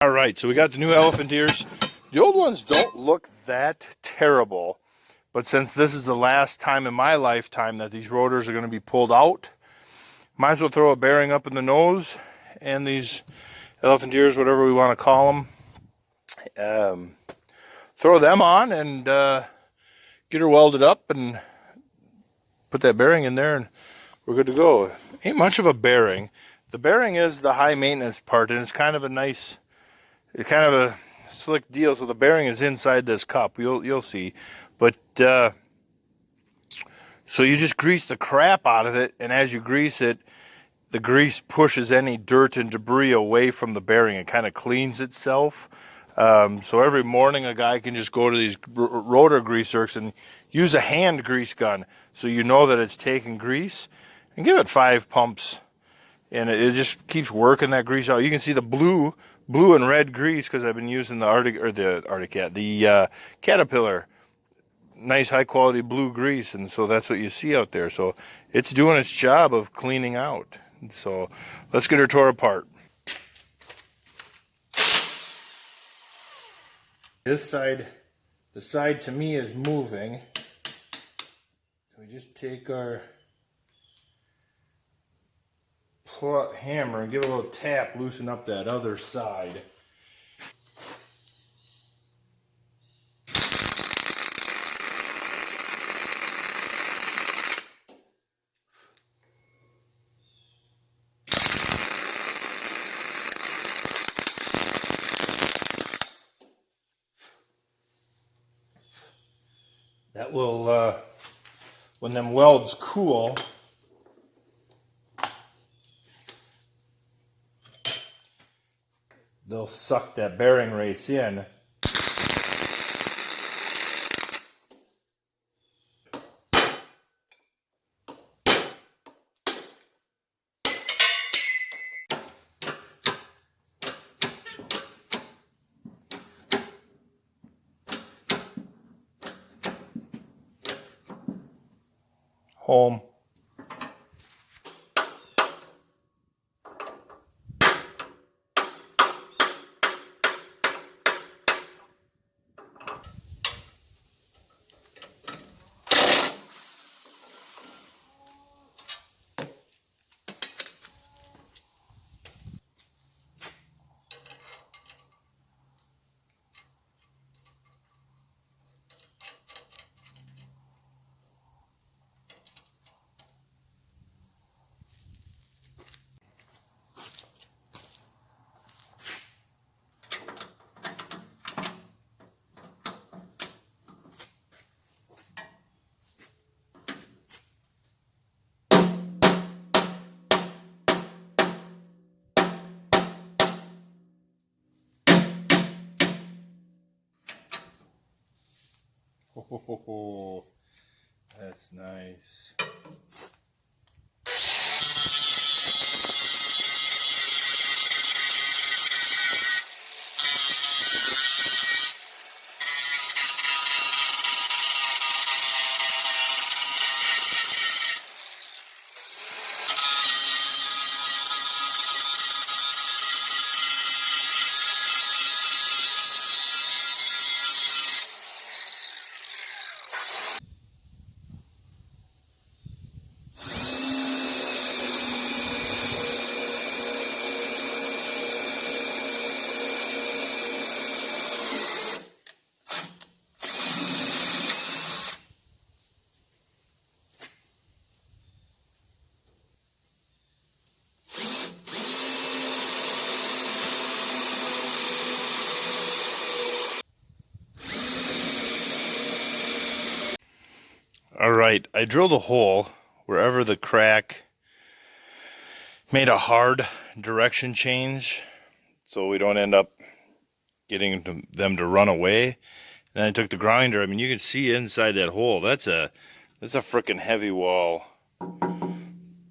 All right, so we got the new elephant ears. The old ones don't look that terrible, but since this is the last time in my lifetime that these rotors are going to be pulled out, might as well throw a bearing up in the nose and these elephant ears, whatever we want to call them, throw them on and get her welded up and put that bearing in there and we're good to go. Ain't much of a bearing. The bearing is the high maintenance part, and it's kind of a nice, it's kind of a slick deal. So the bearing is inside this cup. You'll see, but so you just grease the crap out of it, and as you grease it, the grease pushes any dirt and debris away from the bearing. It kind of cleans itself. So every morning a guy can just go to these rotor grease zerks and use a hand grease gun, so you know that it's taking grease, and give it 5 pumps. And it just keeps working that grease out. You can see the blue and red grease because I've been using the Caterpillar, nice high quality blue grease, and so that's what you see out there. So it's doing its job of cleaning out. So let's get her tore apart. This side, the side to me is moving. We just take our hammer and give it a little tap, loosen up that other side. That will, when them welds cool, they'll suck that bearing race in. Home. Oh, that's nice. All right, I drilled a hole wherever the crack made a hard direction change so we don't end up getting them to run away. Then I took the grinder. I mean, you can see inside that hole. That's a freaking heavy wall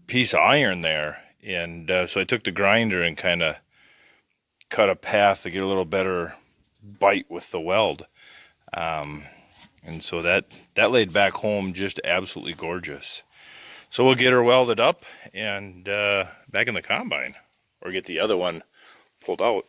piece of iron there. And so I took the grinder and kind of cut a path to get a little better bite with the weld. And so that laid back home just absolutely gorgeous. So we'll get her welded up and back in the combine, or get the other one pulled out.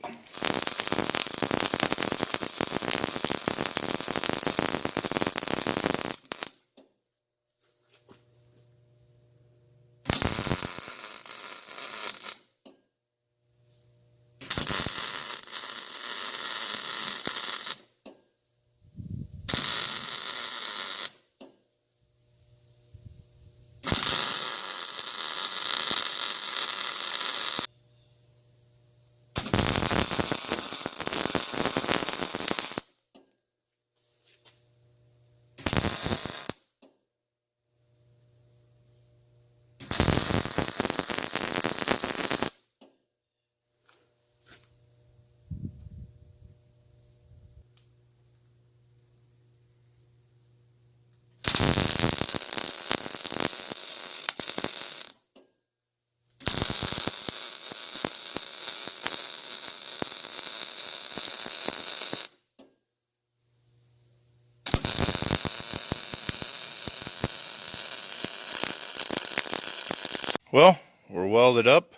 Well, we're welded up.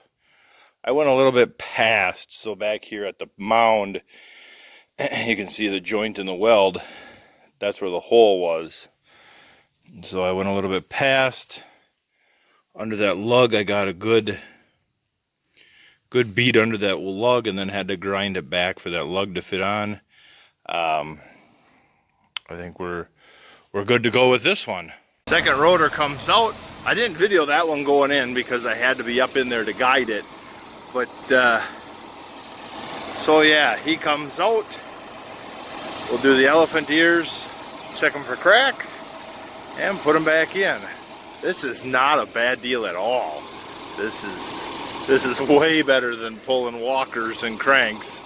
I went a little bit past, so back here at the mound, you can see the joint in the weld. That's where the hole was. So I went a little bit past. Under that lug, I got a good beat under that lug, and then had to grind it back for that lug to fit on. I think we're good to go with this one. Second rotor comes out. I didn't video that one going in because I had to be up in there to guide it. But, so yeah, he comes out. We'll do the elephant ears, check them for cracks, and put them back in. This is not a bad deal at all. This is way better than pulling walkers and cranks.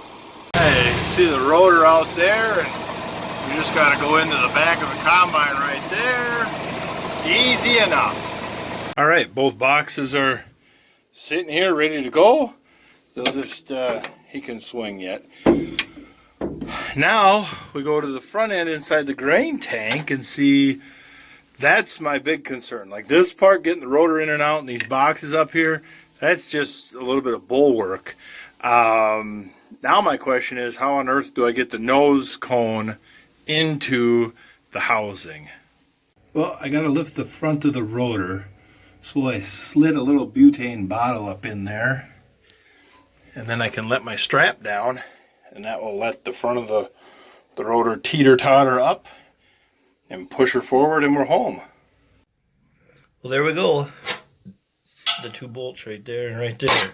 Hey, you see the rotor out there, and you just gotta go into the back of the combine right there. Easy enough. All right, both boxes are sitting here ready to go. They'll just, he can swing yet. Now we go to the front end inside the grain tank and see, that's my big concern. Like this part, getting the rotor in and out and these boxes up here, that's just a little bit of bulwark. Now my question is, how on earth do I get the nose cone into the housing? Well, I got to lift the front of the rotor, so I slid a little butane bottle up in there, and then I can let my strap down, and that will let the front of the rotor teeter-totter up and push her forward, and we're home. Well, there we go. The two bolts right there and right there.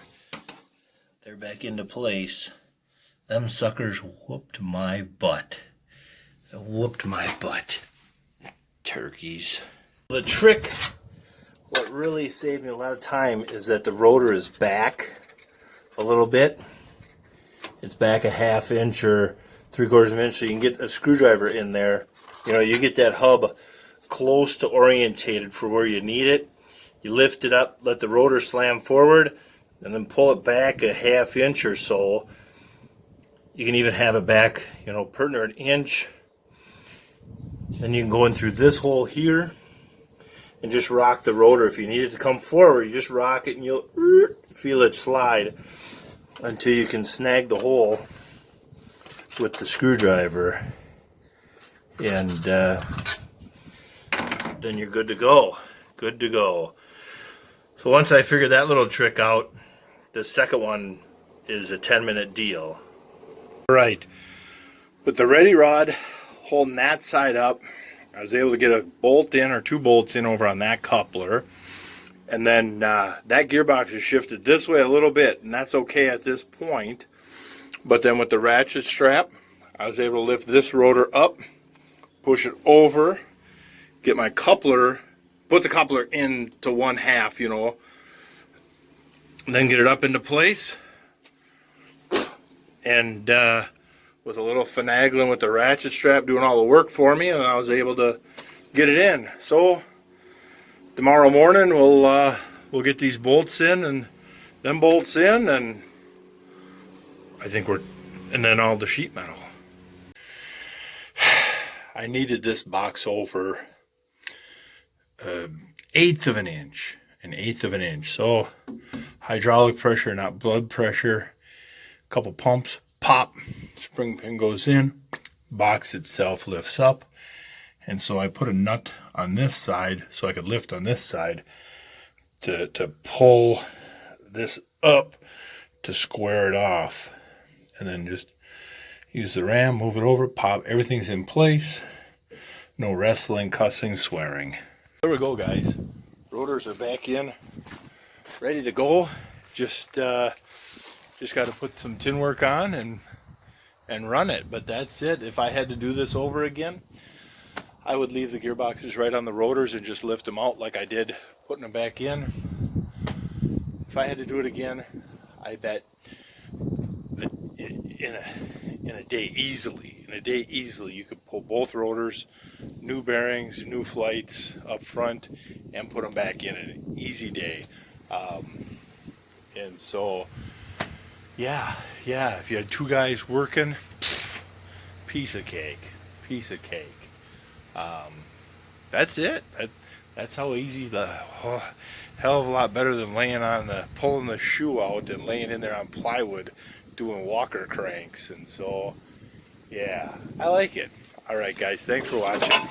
They're back into place. Them suckers whooped my butt. They whooped my butt. Turkeys. The trick, what really saved me a lot of time, is that the rotor is back a little bit. It's back a ½ inch or 3/4 of an inch, so you can get a screwdriver in there. You know, you get that hub close to orientated for where you need it. You lift it up, let the rotor slam forward, and then pull it back a ½ inch or so. You can even have it back, you know, per near an inch. Then you can go in through this hole here and just rock the rotor. If you need it to come forward, you just rock it and you'll feel it slide until you can snag the hole with the screwdriver. And then you're good to go. Good to go. So once I figured that little trick out, the second one is a 10-minute deal. Right. With the ready rod holding that side up, I was able to get a bolt in or 2 bolts in over on that coupler. And then that gearbox is shifted this way a little bit, and that's okay at this point. But then with the ratchet strap, I was able to lift this rotor up, push it over, get my coupler, put the coupler into 1/2, you know, then get it up into place. And with a little finagling with the ratchet strap doing all the work for me, and I was able to get it in. So tomorrow morning we'll get these bolts in and them bolts in, and I think and then all the sheet metal. I needed this box over 1/8 of an inch, So hydraulic pressure, not blood pressure. Couple pumps, pop, spring pin goes in, box itself lifts up. And so I put a nut on this side so I could lift on this side to pull this up to square it off. And then just use the ram, move it over, pop, everything's in place. No wrestling, cussing, swearing. There we go, guys. Rotors are back in, ready to go. Just got to put some tin work on and run it. But that's it. If I had to do this over again, I would leave the gearboxes right on the rotors and just lift them out like I did putting them back in. If I had to do it again, I bet that in a day easily you could pull both rotors, new bearings, new flights up front, and put them back in an easy day. And so yeah, if you had 2 guys working, piece of cake. That's it. That's how easy hell of a lot better than pulling the shoe out and laying in there on plywood doing walker cranks. And so, yeah, I like it. All right, guys, thanks for watching.